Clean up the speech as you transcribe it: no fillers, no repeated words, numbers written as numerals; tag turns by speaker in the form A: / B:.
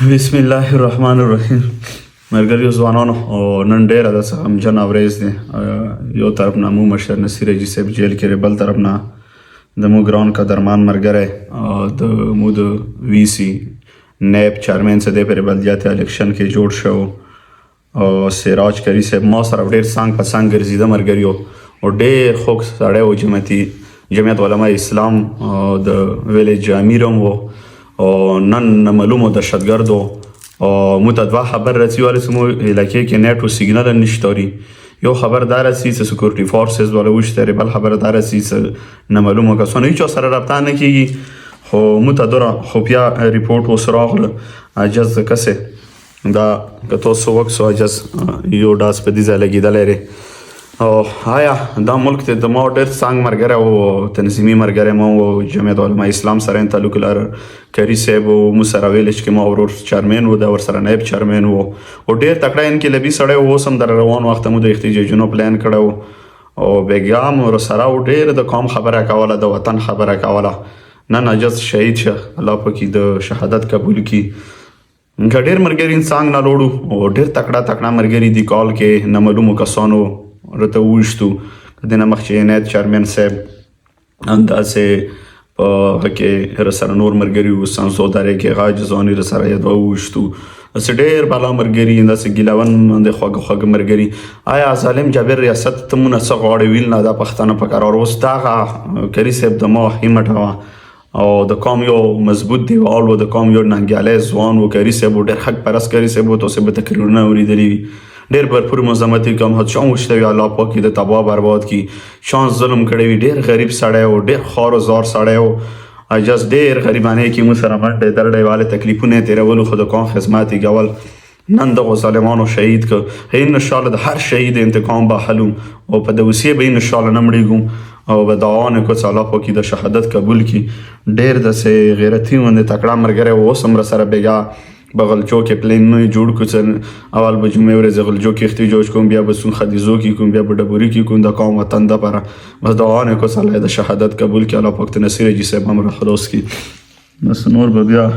A: بسم الله الرحمن الرحیم. ملګریو ځوانانو او نن ډیره د غمجن ورځ دی. یو طرف نه مو مشر نصیر حاجي صاحب جیل کې بل طرف نه د مو ګران قدرمان ملګری د مو د وی سی نیب چیرمن څخه د پر بلدیاتي الیکشن کې جوړ شو او سراج کری صاحب ما سره ډیر څنګ په څنګ ګرځیده ملګریو او ډیر خوږ سړی او جمعیت علماء اسلام د ویلیج امیرم و او نن معلومه دهشتګردو او مو ته دوه خبر رسي ولی سمو علاقې کې نیټ او سیګنال نشتوري. یو خبر دار رسي چې سکیورټي فورسز ولا وشتري، بل خبر دار رسي چې نه معلومه کسونه هیڅ سره رابطه نه کیږي. خو مو ته دره خو بیا ریپورت وسراغله اجاز کسه دا کتو سو وخت سو اجاز یو داس په دې ځای لګیدل لري او آیا دا ملک ته د ما ډېر څنګ مرګره او تنظیمي مرګره مو او جمعیت علماء اسلام سره تعلق لر کری صاحب او مو سره ویل چې ما ورور چیرمن و دا ور سره نائب چیرمن و او ډېر تکړه ان کې لبي سړی و سم در روان وخت مو د احتجاجونو پلان کړو او بیګام ور سره و ډېر د قوم خبره کوله د وطن خبره کوله. نن اجاز شهید شه الله پاک د شهادت قبول کی. ډېر مرګري انسان نه لوړو او ډېر تکړه مرګري دی کال کې نه معلومه کسانو رته وشتو دنه مخکې عنایت چیرمن صاحب انداسې په کې رسره نور مرګري و سانسوداري کې غاج ځونی رسره یاد وشتو اس ډېر بالا مرګري انداسې ګلاون د خوګ مرګري. آیا ظالم جابر ریاست تمونه څه غواړي ویل نه دا پښتنه په قرار اوس دا کری صاحب د مو همټوا او د قوم یو مضبوط دیوال و د قوم یو ننګیالی ځوان و کری صاحب ډېر حق پرست کری صاحب تاسو به تقریرونه اوریدلي ډېر برپور مزامتي کم حد شان وشته الله پاک د تباہ برباد کی شان ظلم کړی وي. ډېر غریب سړی او ډېر خار او زار سړی او اجاز ډېر غریبانه کې مو سره منډه درډه والے تکلیفونه تیرولو خو د قوم خدمت کول نن د ظالمانو شهید ک ان شاء الله د هر شهید انتقام به حلو او په دوسیه به ان شاء الله نمړیګو او به دعاونه کو چې الله پاک د شهادت قبول کی. ډېر د سه غیرتی وند تکړه مرګره و سم سره بیګا بغلچو کې پلین نه جوړ کوڅن اول به جمعه ورځ غلجو کې احتجاج کوم بیا به سون خدیزو کې کوم بیا به ډبوري کې کوم د قوم وطن د پر بس دعاونه کو صلی د شهادت قبول کې الله پاک نصیر حاجي صاحب هم خلاص کی بس نور به بیا